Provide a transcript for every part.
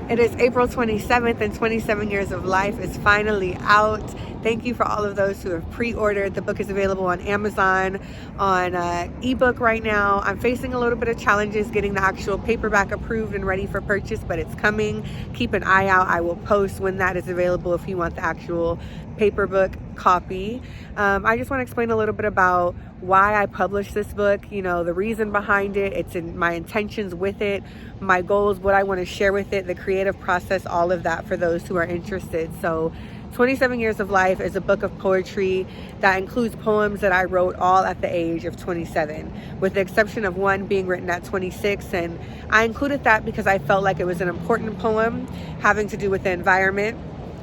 It is April 27th and 27 Years of Life is finally out. Thank you for all of those who have pre-ordered. The book is available on Amazon, on ebook right now. I'm facing a little bit of challenges getting the actual paperback approved and ready for purchase, but it's coming. Keep an eye out. I will post when that is available if you want the actual paper book copy. I just want to explain a little bit about why I published this book, the reason behind it, it's in my intentions with it, my goals, what I want to share with it, the creative process, all of that for those who are interested. So 27 Years of Life is a book of poetry that includes poems that I wrote all at the age of 27, with the exception of one being written at 26. And I included that because I felt like it was an important poem having to do with the environment.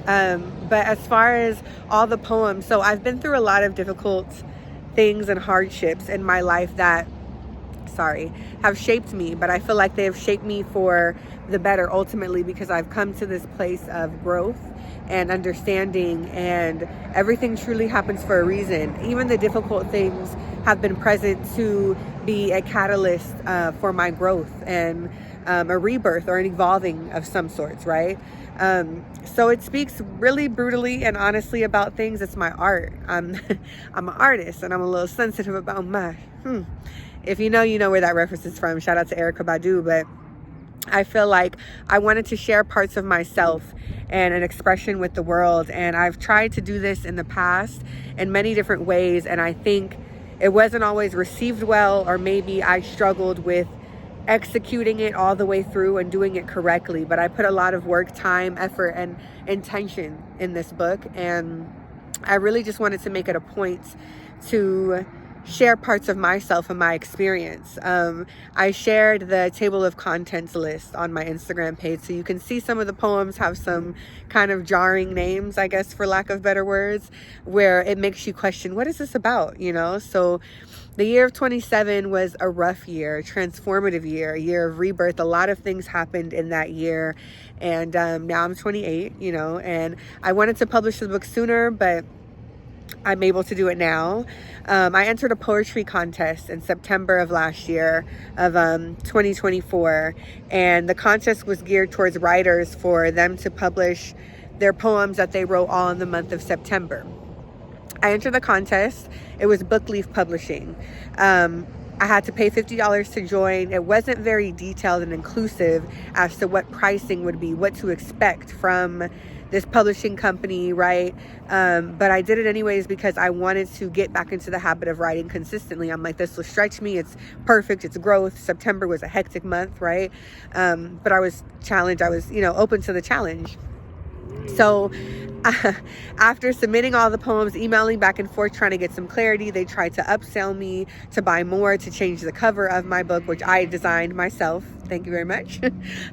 But as far as all the poems, so I've been through a lot of difficult things and hardships in my life that have shaped me, but I feel like they have shaped me for the better ultimately, because I've come to this place of growth and understanding, and everything truly happens for a reason. Even the difficult things have been present to be a catalyst for my growth and a rebirth or an evolving of some sorts, right? So it speaks really brutally and honestly about things. It's my art. I'm an artist, and I'm a little sensitive about my If you know where that reference is from. Shout out to Erica Badu. But I feel like I wanted to share parts of myself and an expression with the world. And I've tried to do this in the past in many different ways. And I think it wasn't always received well, or maybe I struggled with executing it all the way through and doing it correctly. But I put a lot of work, time, effort, and intention in this book. And I really just wanted to make it a point to share parts of myself and my experience. I shared the table of contents list on my Instagram page, so you can see some of the poems have some kind of jarring names, I guess, for lack of better words, where it makes you question, what is this about, So the year of 27 was a rough year, a transformative year, a year of rebirth. A lot of things happened in that year. And now I'm 28, and I wanted to publish the book sooner, but I'm able to do it now. I entered a poetry contest in September of last year of 2024. And the contest was geared towards writers for them to publish their poems that they wrote all in the month of September. I entered the contest. It was Book Leaf Publishing. I had to pay $50 to join. It wasn't very detailed and inclusive as to what pricing would be, what to expect from this publishing company, right? But I did it anyways because I wanted to get back into the habit of writing consistently. I'm like, this will stretch me. It's perfect. It's growth. September was a hectic month, right? But I was challenged. I was, open to the challenge. So after submitting all the poems, emailing back and forth, trying to get some clarity, they tried to upsell me to buy more, to change the cover of my book, which I designed myself. Thank you very much.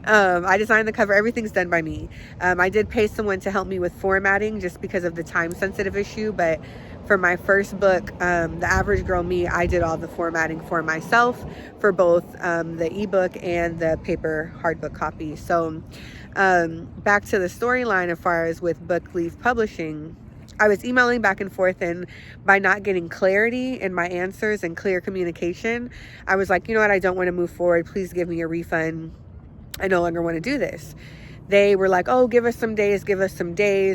I designed the cover. Everything's done by me. I did pay someone to help me with formatting just because of the time sensitive issue. But for my first book, The Average Girl Me, I did all the formatting for myself for both the ebook and the paper hardbook copy. So back to the storyline as far as with Book Leaf Publishing, I was emailing back and forth, and by not getting clarity in my answers and clear communication, I was like, you know what, I don't want to move forward. Please give me a refund. I no longer want to do this. They were like, oh, give us some days.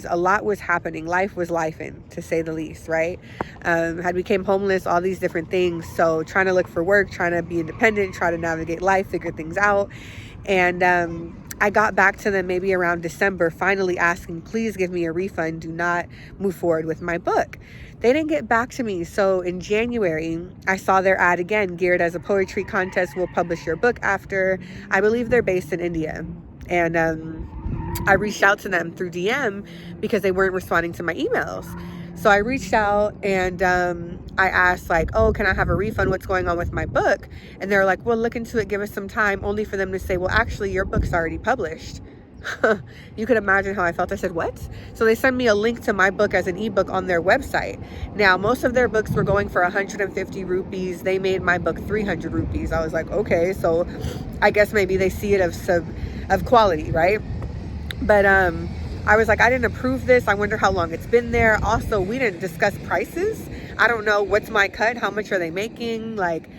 A lot was happening. Life was lifing, to say the least, right? Had became homeless, all these different things. So trying to look for work, trying to be independent, try to navigate life, figure things out. And I got back to them maybe around December, finally asking, please give me a refund. Do not move forward with my book. They didn't get back to me. So in January, I saw their ad again, geared as a poetry contest. We'll publish your book after. I believe they're based in India. And I reached out to them through DM because they weren't responding to my emails. So I reached out and I asked, like, oh, can I have a refund? What's going on with my book? And they're like, well, look into it. Give us some time. Only for them to say, well, actually, your book's already published. You could imagine how I felt. I said, what? So they sent me a link to my book as an ebook on their website. Now, most of their books were going for 150 rupees. They made my book 300 rupees. I was like, okay, so I guess maybe they see it of quality, right? But I was like, I didn't approve this. I wonder how long it's been there. Also, we didn't discuss prices. I don't know what's my cut. How much are they making? Like,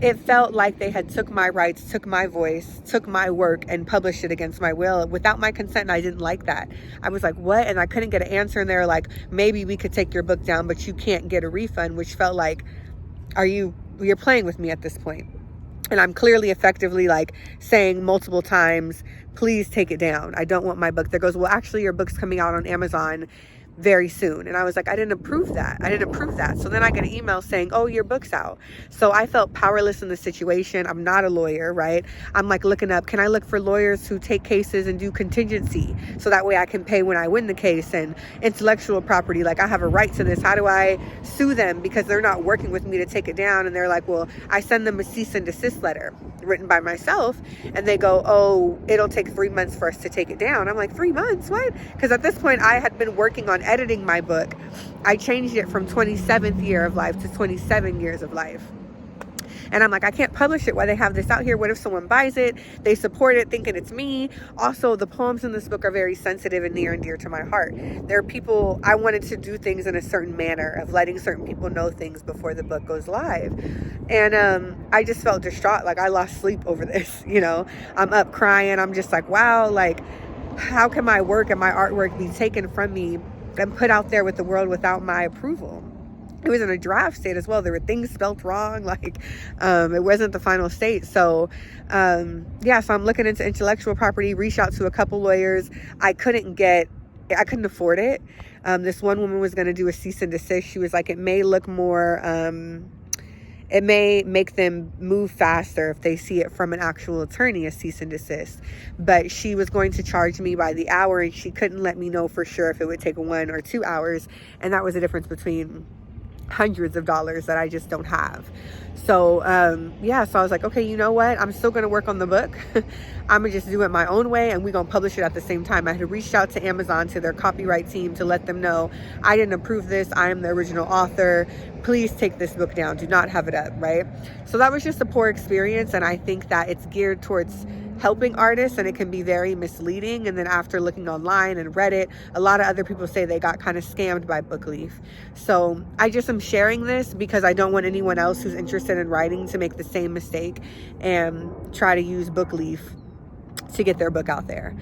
it felt like they had took my rights, took my voice, took my work and published it against my will without my consent. And I didn't like that. I was like, what? And I couldn't get an answer. And they were like, maybe we could take your book down, but you can't get a refund, which felt like, you're playing with me at this point. And I'm clearly effectively like saying multiple times, please take it down. I don't want my book. There goes, well, actually your book's coming out on Amazon very soon. And I was like, I didn't approve that. So then I get an email saying, oh, your book's out. So I felt powerless in the situation. I'm not a lawyer, right? I'm like looking up, can I look for lawyers who take cases and do contingency? So that way I can pay when I win the case. And intellectual property, like I have a right to this. How do I sue them? Because they're not working with me to take it down. And they're like, well, I send them a cease and desist letter written by myself. And they go, oh, it'll take 3 months for us to take it down. I'm like, 3 months? What? Because at this point I had been working on editing my book. I changed it from 27th year of life to 27 years of life. And I'm like, I can't publish it while they have this out here. What if someone buys it? They support it thinking it's me. Also, the poems in this book are very sensitive and near and dear to my heart. There are people, I wanted to do things in a certain manner of letting certain people know things before the book goes live. And I just felt distraught. Like I lost sleep over this, I'm up crying. I'm just like, wow, like how can my work and my artwork be taken from me and put out there with the world without my approval? It was in a draft state as well. There were things spelt wrong. Like, it wasn't the final state. So, so I'm looking into intellectual property, reached out to a couple lawyers. I couldn't afford it. This one woman was going to do a cease and desist. She was like, it may look more, it may make them move faster if they see it from an actual attorney, a cease and desist. But she was going to charge me by the hour, and she couldn't let me know for sure if it would take 1 or 2 hours. And that was the difference between hundreds of dollars that I just don't have. So, so I was like, okay, you know what? I'm still going to work on the book. I'm going to just do it my own way, and we're going to publish it at the same time. I had reached out to Amazon, to their copyright team, to let them know I didn't approve this. I am the original author. Please take this book down. Do not have it up, right? So that was just a poor experience, and I think that it's geared towards helping artists, and it can be very misleading. And then after looking online and Reddit, a lot of other people say they got kind of scammed by Bookleaf. So I just am sharing this because I don't want anyone else who's interested in writing to make the same mistake and try to use Bookleaf to get their book out there.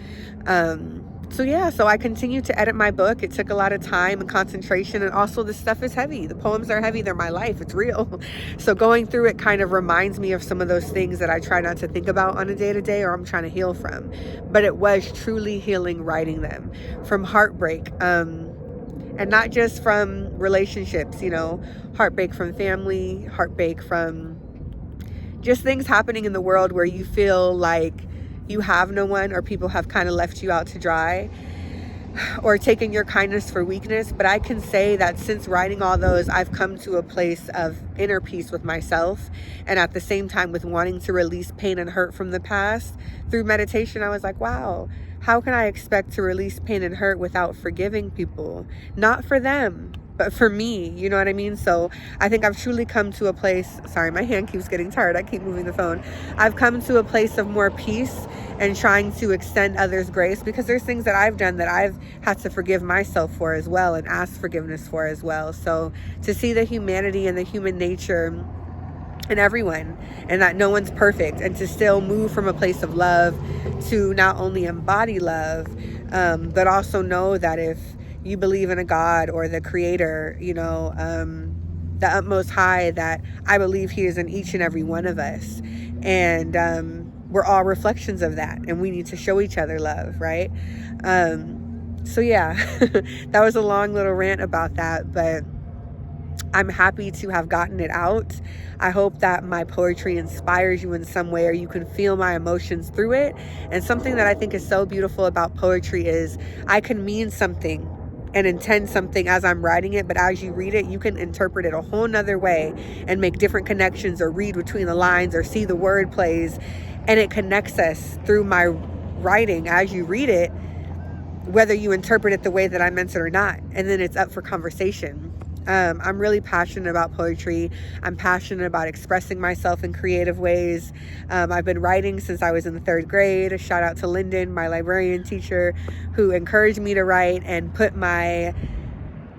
So I continued to edit my book. It took a lot of time and concentration, and also the stuff is heavy. The poems are heavy. They're my life. It's real. So going through it kind of reminds me of some of those things that I try not to think about on a day-to-day, or I'm trying to heal from. But it was truly healing writing them from heartbreak, and not just from relationships, heartbreak from family, heartbreak from just things happening in the world where you feel like you have no one, or people have kind of left you out to dry, or taking your kindness for weakness. But I can say that since writing all those, I've come to a place of inner peace with myself, and at the same time with wanting to release pain and hurt from the past. Through meditation, I was like, wow, how can I expect to release pain and hurt without forgiving people? Not for them, but for me, you know what I mean? So I think I've truly come to a place, sorry, my hand keeps getting tired. I keep moving the phone. I've come to a place of more peace and trying to extend others grace, because there's things that I've done that I've had to forgive myself for as well, and ask forgiveness for as well. So to see the humanity and the human nature in everyone, and that no one's perfect, and to still move from a place of love to not only embody love, but also know that if you believe in a God or the creator, the utmost high, that I believe he is in each and every one of us. And we're all reflections of that, and we need to show each other love, right? That was a long little rant about that, but I'm happy to have gotten it out. I hope that my poetry inspires you in some way, or you can feel my emotions through it. And something that I think is so beautiful about poetry is I can mean something and intend something as I'm writing it, but as you read it, you can interpret it a whole nother way and make different connections, or read between the lines, or see the word plays, and it connects us through my writing as you read it, whether you interpret it the way that I meant it or not. And then it's up for conversation. I'm really passionate about poetry. I'm passionate about expressing myself in creative ways. I've been writing since I was in the 3rd grade. A shout out to Lyndon, my librarian teacher, who encouraged me to write and put my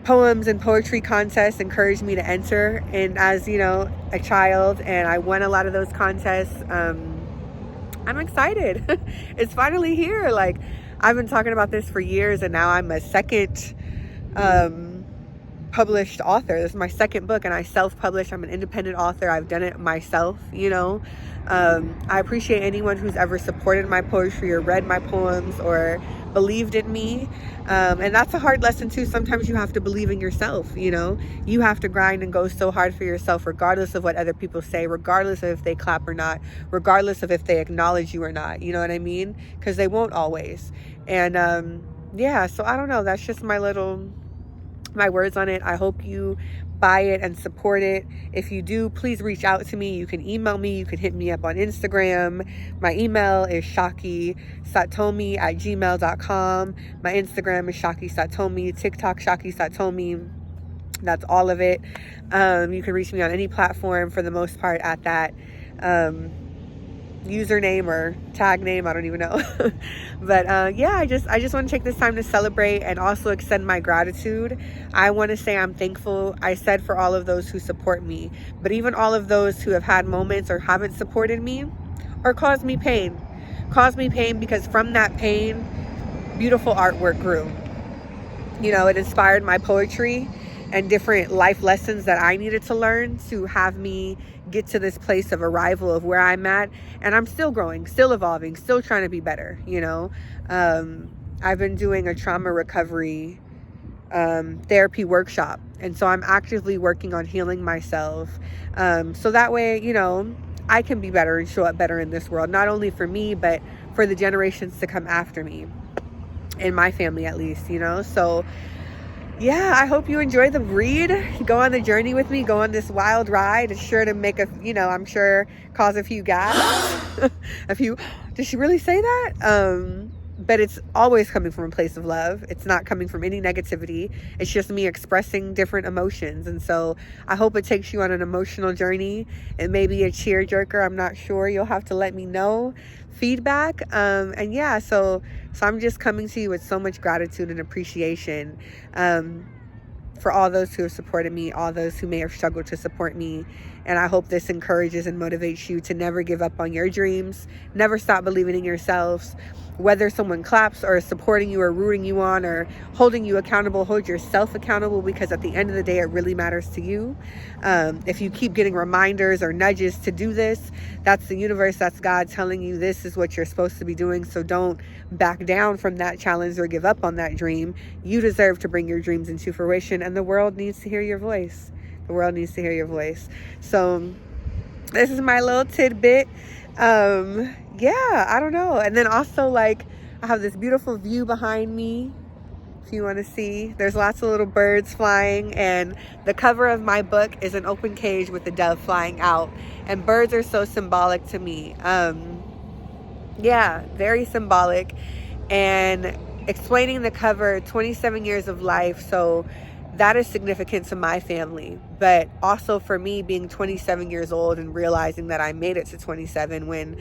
poems and poetry contests encouraged me to enter, and as you know, a child, and I won a lot of those contests. I'm excited. It's finally here. Like, I've been talking about this for years, and now I'm a second published author. This is my second book, and I self-published. I'm an independent author. I've done it myself, you know. I appreciate anyone who's ever supported my poetry or read my poems or believed in me. And that's a hard lesson too. Sometimes you have to believe in yourself, you know. You have to grind and go so hard for yourself, regardless of what other people say, regardless of if they clap or not, regardless of if they acknowledge you or not, you know what I mean? Because they won't always. And yeah, so I don't know, that's just my words on it. I hope you buy it and support it. If you do, please reach out to me. You can email me. You can hit me up on Instagram. My email is shakisatomi@gmail.com. My Instagram is shakisatomi. TikTok, shakisatomi. That's all of it. You can reach me on any platform for the most part at that username or tag name, I don't even know. But yeah, I just want to take this time to celebrate and also extend my gratitude. I want to say I'm thankful, I said, for all of those who support me, but even all of those who have had moments or haven't supported me or caused me pain because from that pain, beautiful artwork grew. You know, it inspired my poetry and different life lessons that I needed to learn to have me get to this place of arrival of where I'm at. And I'm still growing, still evolving, still trying to be better, you know. I've been doing a trauma recovery therapy workshop. And so I'm actively working on healing myself. So that way, you know, I can be better and show up better in this world, not only for me, but for the generations to come after me, in my family at least, you know. So yeah, I hope you enjoy the read. Go on the journey with me. Go on this wild ride. It's sure to make I'm sure cause a few gasps. A few, did she really say that? But it's always coming from a place of love. It's not coming from any negativity. It's just me expressing different emotions. And so I hope it takes you on an emotional journey and maybe a tearjerker. I'm not sure. You'll have to let me know feedback. And yeah, so I'm just coming to you with so much gratitude and appreciation for all those who have supported me, all those who may have struggled to support me. And I hope this encourages and motivates you to never give up on your dreams, never stop believing in yourselves. Whether someone claps or is supporting you or rooting you on or holding you accountable, hold yourself accountable, because at the end of the day, it really matters to you. If you keep getting reminders or nudges to do this, that's the universe, that's God telling you this is what you're supposed to be doing. So don't back down from that challenge or give up on that dream. You deserve to bring your dreams into fruition, and the world needs to hear your voice. The world needs to hear your voice. So this is my little tidbit. Yeah, I don't know. And then also, like, I have this beautiful view behind me, if you want to see. There's lots of little birds flying, and the cover of my book is an open cage with a dove flying out, and birds are so symbolic to me. Yeah, very symbolic. And explaining the cover, 27 years of life, so that is significant to my family, but also for me being 27 years old and realizing that I made it to 27 when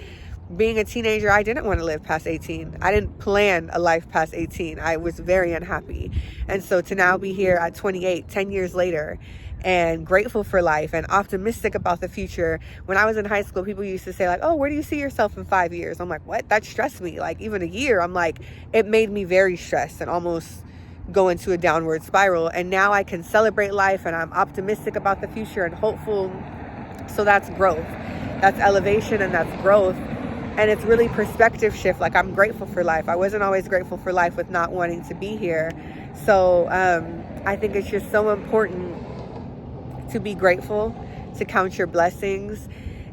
being a teenager, I didn't want to live past 18. I didn't plan a life past 18. I was very unhappy. And so to now be here at 28, 10 years later, and grateful for life and optimistic about the future. When I was in high school, people used to say, like, oh, where do you see yourself in 5 years? I'm like, what? That stressed me. Like, even a year, I'm like, it made me very stressed and almost go into a downward spiral. And now I can celebrate life and I'm optimistic about the future and hopeful. So that's growth. That's elevation and that's growth. And it's really perspective shift. Like, I'm grateful for life. I wasn't always grateful for life with not wanting to be here. So I think it's just so important to be grateful, to count your blessings.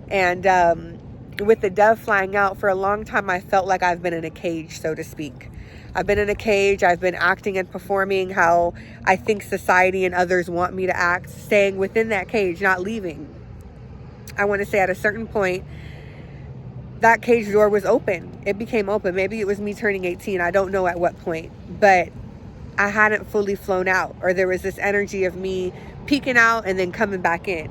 And with the dove flying out, for a long time, I felt like I've been in a cage, so to speak. I've been in a cage. I've been acting and performing how I think society and others want me to act, staying within that cage, not leaving. I want to say at a certain point, that cage door was open. It became open. Maybe it was me turning 18. I don't know at what point, but I hadn't fully flown out, or there was this energy of me peeking out and then coming back in.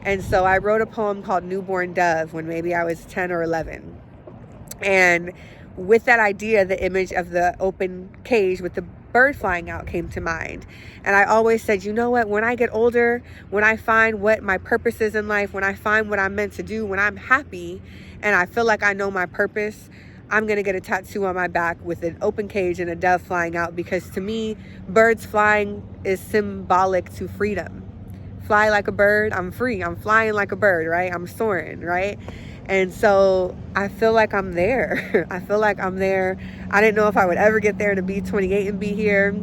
And so I wrote a poem called Newborn Dove when maybe I was 10 or 11. And with that idea, the image of the open cage with the bird flying out came to mind. And I always said, you know what, when I get older, when I find what my purpose is in life, when I find what I'm meant to do, when I'm happy and I feel like I know my purpose, I'm going to get a tattoo on my back with an open cage and a dove flying out, because to me, birds flying is symbolic to freedom. Fly like a bird, I'm free. I'm flying like a bird, right? I'm soaring, right? And so I feel like I'm there. I feel like I'm there. I didn't know if I would ever get there to be 28 and be here.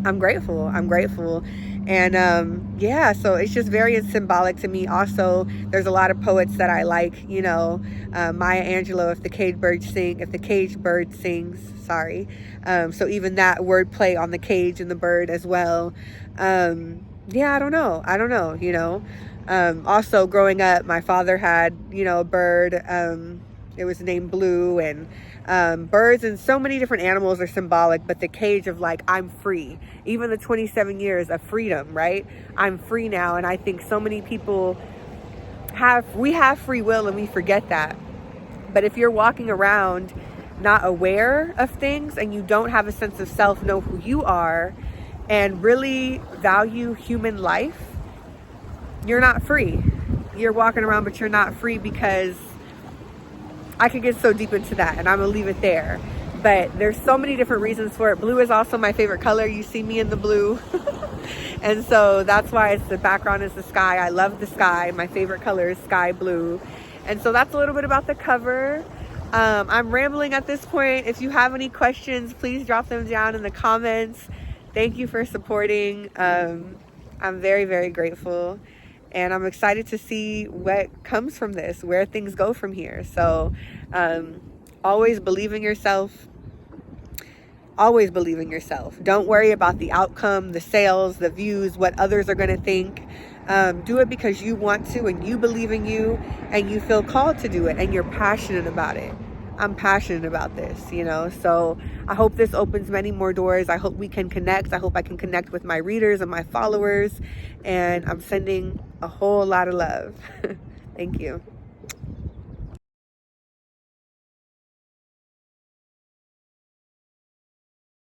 I'm grateful. I'm grateful. And yeah, so it's just very symbolic to me. Also, there's a lot of poets that I like, you know, Maya Angelou, if the cage bird sings, sorry. So even that wordplay on the cage and the bird as well. Yeah, I don't know, you know. Also growing up, my father had, you know, a bird, it was named Blue, and birds and so many different animals are symbolic, but the cage of like, I'm free. Even the 27 years of freedom, right? I'm free now. And I think so many people have free will and we forget that. But if you're walking around not aware of things and you don't have a sense of self, know who you are, and really value human life, you're not free. You're walking around, but you're not free, because I could get so deep into that and I'm gonna leave it there. But there's so many different reasons for it. Blue is also my favorite color. You see me in the blue. And so that's why the background is the sky. I love the sky. My favorite color is sky blue. And so that's a little bit about the cover. I'm rambling at this point. If you have any questions, please drop them down in the comments. Thank you for supporting. I'm very, very grateful. And I'm excited to see what comes from this, where things go from here. So always believe in yourself. Always believe in yourself. Don't worry about the outcome, the sales, the views, what others are going to think. Do it because you want to, and you believe in you, and you feel called to do it, and you're passionate about it. I'm passionate about this, you know, so I hope this opens many more doors. I hope we can connect. I hope I can connect with my readers and my followers, and I'm sending a whole lot of love. Thank you.